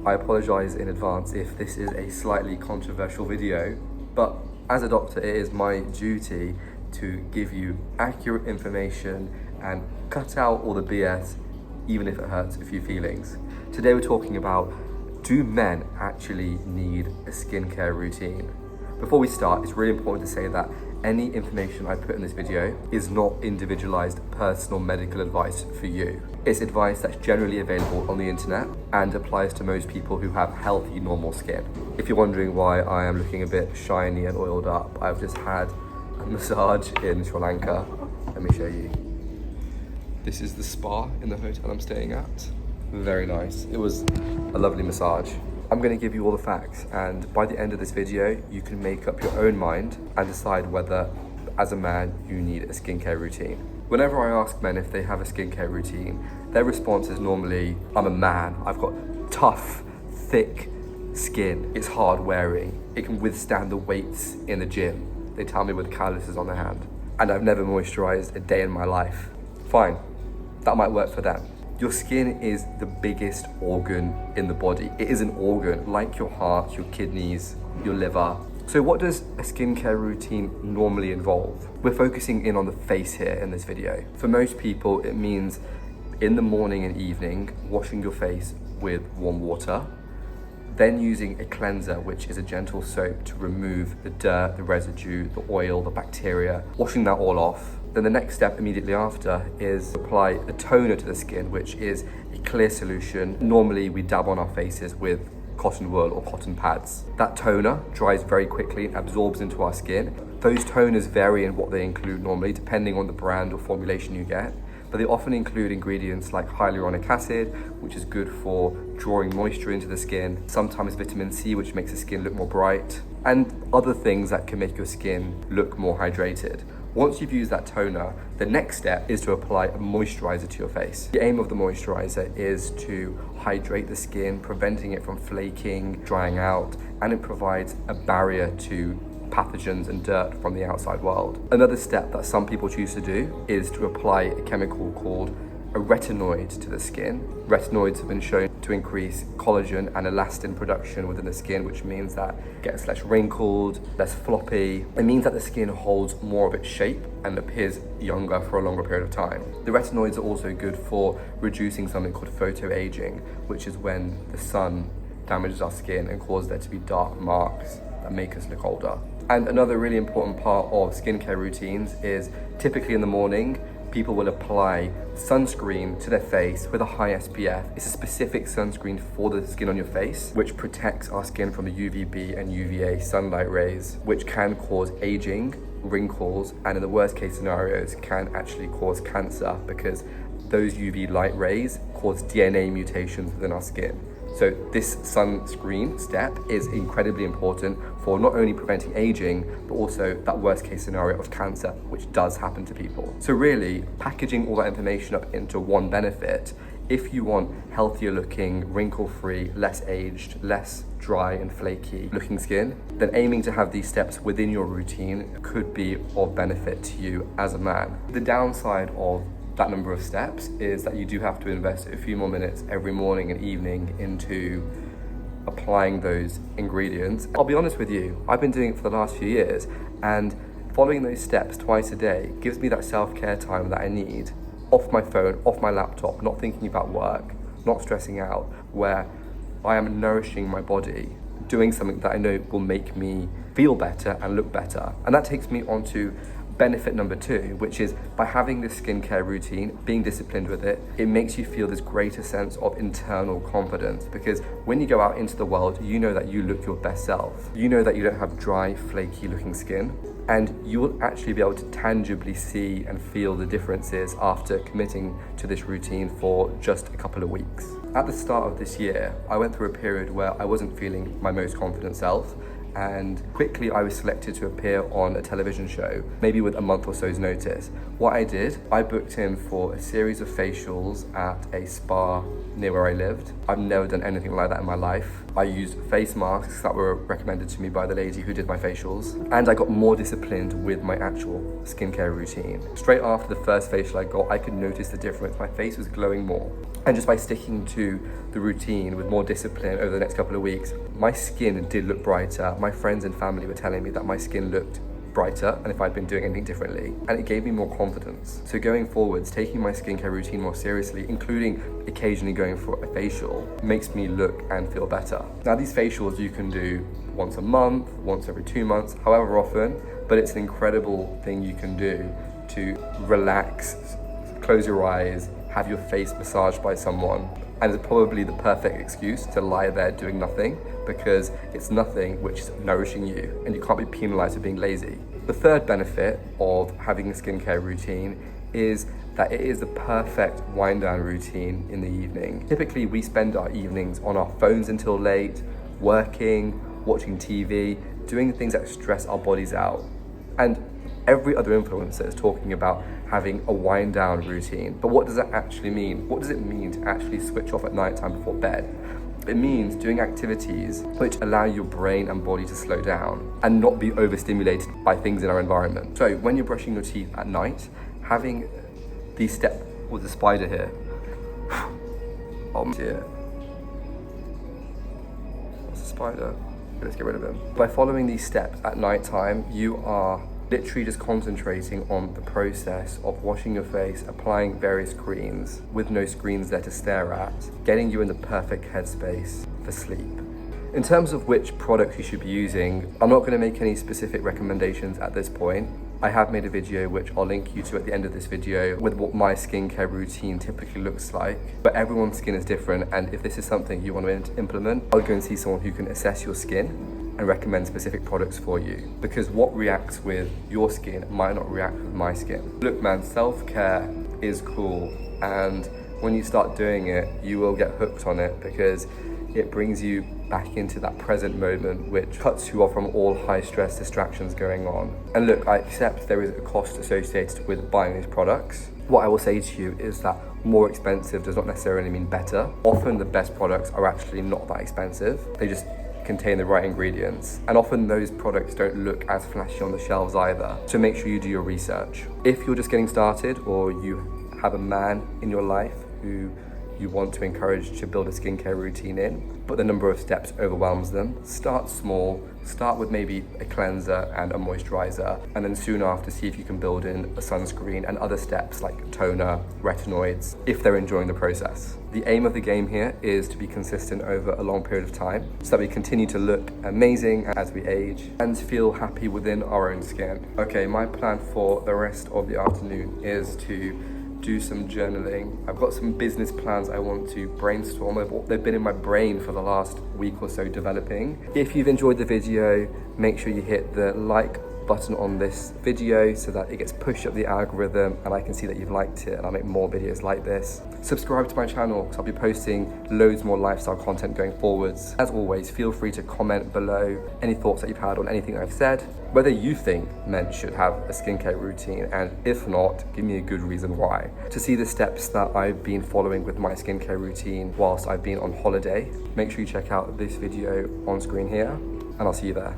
I apologise in advance if this is a slightly controversial video, but as a doctor, it is my duty to give you accurate information and cut out all the BS, even if it hurts a few feelings. Today we're talking about, do men actually need a skincare routine? Before we start, it's really important to say that any information I put in this video is not individualized personal medical advice for you. It's advice that's generally available on the internet and applies to most people who have healthy, normal skin. If you're wondering why I am looking a bit shiny and oiled up, I've just had a massage in Sri Lanka. Let me show you. This is the spa in the hotel I'm staying at. Very nice. It was a lovely massage. I'm going to give you all the facts, and by the end of this video you can make up your own mind and decide whether, as a man, you need a skincare routine. Whenever I ask men if they have a skincare routine, their response is normally, I'm a man, I've got tough, thick skin, it's hard wearing, it can withstand the weights in the gym, they tell me with calluses on their hand, and I've never moisturized a day in my life. Fine, that might work for them. Your skin is the biggest organ in the body. It is an organ like your heart, your kidneys, your liver. So what does a skincare routine normally involve? We're focusing in on the face here in this video. For most people, it means in the morning and evening, washing your face with warm water, then using a cleanser, which is a gentle soap to remove the dirt, the residue, the oil, the bacteria, washing that all off. Then the next step immediately after is apply a toner to the skin, which is a clear solution. Normally we dab on our faces with cotton wool or cotton pads. That toner dries very quickly and absorbs into our skin. Those toners vary in what they include normally, depending on the brand or formulation you get, but they often include ingredients like hyaluronic acid, which is good for drawing moisture into the skin, sometimes vitamin C, which makes the skin look more bright, and other things that can make your skin look more hydrated. Once you've used that toner, the next step is to apply a moisturizer to your face. The aim of the moisturizer is to hydrate the skin, preventing it from flaking, drying out, and it provides a barrier to pathogens and dirt from the outside world. Another step that some people choose to do is to apply a chemical called a retinoid to the skin. Retinoids have been shown to increase collagen and elastin production within the skin, which means that it gets less wrinkled, less floppy. It means that the skin holds more of its shape and appears younger for a longer period of time. The retinoids are also good for reducing something called photoaging, which is when the sun damages our skin and causes there to be dark marks that make us look older. And another really important part of skincare routines is typically in the morning, people will apply sunscreen to their face with a high SPF. It's a specific sunscreen for the skin on your face, which protects our skin from the UVB and UVA sunlight rays, which can cause aging, wrinkles, and in the worst case scenarios can actually cause cancer because those UV light rays cause DNA mutations within our skin. So this sunscreen step is incredibly important for not only preventing aging, but also that worst case scenario of cancer, which does happen to people. So really, packaging all that information up into one benefit, if you want healthier looking, wrinkle-free, less aged, less dry and flaky looking skin, then aiming to have these steps within your routine could be of benefit to you as a man. The downside of that number of steps is that you do have to invest a few more minutes every morning and evening into applying those ingredients. I'll be honest with you, I've been doing it for the last few years, and following those steps twice a day gives me that self-care time that I need, off my phone, off my laptop, not thinking about work, not stressing out, where I am nourishing my body, doing something that I know will make me feel better and look better. And that takes me on to benefit number 2, which is by having this skincare routine, being disciplined with it, it makes you feel this greater sense of internal confidence, because when you go out into the world, you know that you look your best self. You know that you don't have dry, flaky looking skin, and you will actually be able to tangibly see and feel the differences after committing to this routine for just a couple of weeks. At the start of this year, I went through a period where I wasn't feeling my most confident self, and quickly I was selected to appear on a television show, maybe with a month or so's notice. What I did, I booked in for a series of facials at a spa near where I lived. I've never done anything like that in my life. I used face masks that were recommended to me by the lady who did my facials, and I got more disciplined with my actual skincare routine. Straight after the first facial I got, I could notice the difference. My face was glowing more. And just by sticking to the routine with more discipline over the next couple of weeks, my skin did look brighter. My friends and family were telling me that my skin looked brighter and if I'd been doing anything differently, and it gave me more confidence. So going forwards, taking my skincare routine more seriously, including occasionally going for a facial, makes me look and feel better. Now these facials you can do once a month, once every 2 months, however often, but it's an incredible thing you can do to relax, close your eyes, have your face massaged by someone, and it's probably the perfect excuse to lie there doing nothing, because it's nothing which is nourishing you and you can't be penalized for being lazy. The third benefit of having a skincare routine is that it is the perfect wind down routine in the evening. Typically we spend our evenings on our phones until late, working, watching TV, doing things that stress our bodies out. And every other influencer is talking about having a wind down routine. But what does that actually mean? What does it mean to actually switch off at night time before bed? It means doing activities which allow your brain and body to slow down and not be overstimulated by things in our environment. So when you're brushing your teeth at night, having these steps with the spider here. Oh dear. What's the spider? Let's get rid of him. By following these steps at night time, you are literally just concentrating on the process of washing your face, applying various creams with no screens there to stare at, getting you in the perfect headspace for sleep. In terms of which products you should be using, I'm not going to make any specific recommendations at this point. I have made a video which I'll link you to at the end of this video with what my skincare routine typically looks like. But everyone's skin is different, and if this is something you want to implement, I'll go and see someone who can assess your skin and recommend specific products for you, because what reacts with your skin might not react with my skin. Look man, self-care is cool, and when you start doing it, you will get hooked on it because it brings you back into that present moment, which cuts you off from all high stress distractions going on. And look, I accept there is a cost associated with buying these products. What I will say to you is that more expensive does not necessarily mean better. Often the best products are actually not that expensive. They just contain the right ingredients, and often those products don't look as flashy on the shelves either, so make sure you do your research. If you're just getting started, or you have a man in your life who you want to encourage to build a skincare routine in, but the number of steps overwhelms them, start small. Start with maybe a cleanser and a moisturizer, and then soon after see if you can build in a sunscreen and other steps like toner, retinoids, if they're enjoying the process. The aim of the game here is to be consistent over a long period of time so that we continue to look amazing as we age and feel happy within our own skin. Okay, my plan for the rest of the afternoon is to do some journaling. I've got some business plans I want to brainstorm of. They've been in my brain for the last week or so developing. If you've enjoyed the video, make sure you hit the like button on this video so that it gets pushed up the algorithm and I can see that you've liked it, and I'll make more videos like this. Subscribe to my channel because I'll be posting loads more lifestyle content going forwards. As always, feel free to comment below any thoughts that you've had on anything I've said, whether you think men should have a skincare routine, and if not, give me a good reason why. To see the steps that I've been following with my skincare routine whilst I've been on holiday, make sure you check out this video on screen here, and I'll see you there.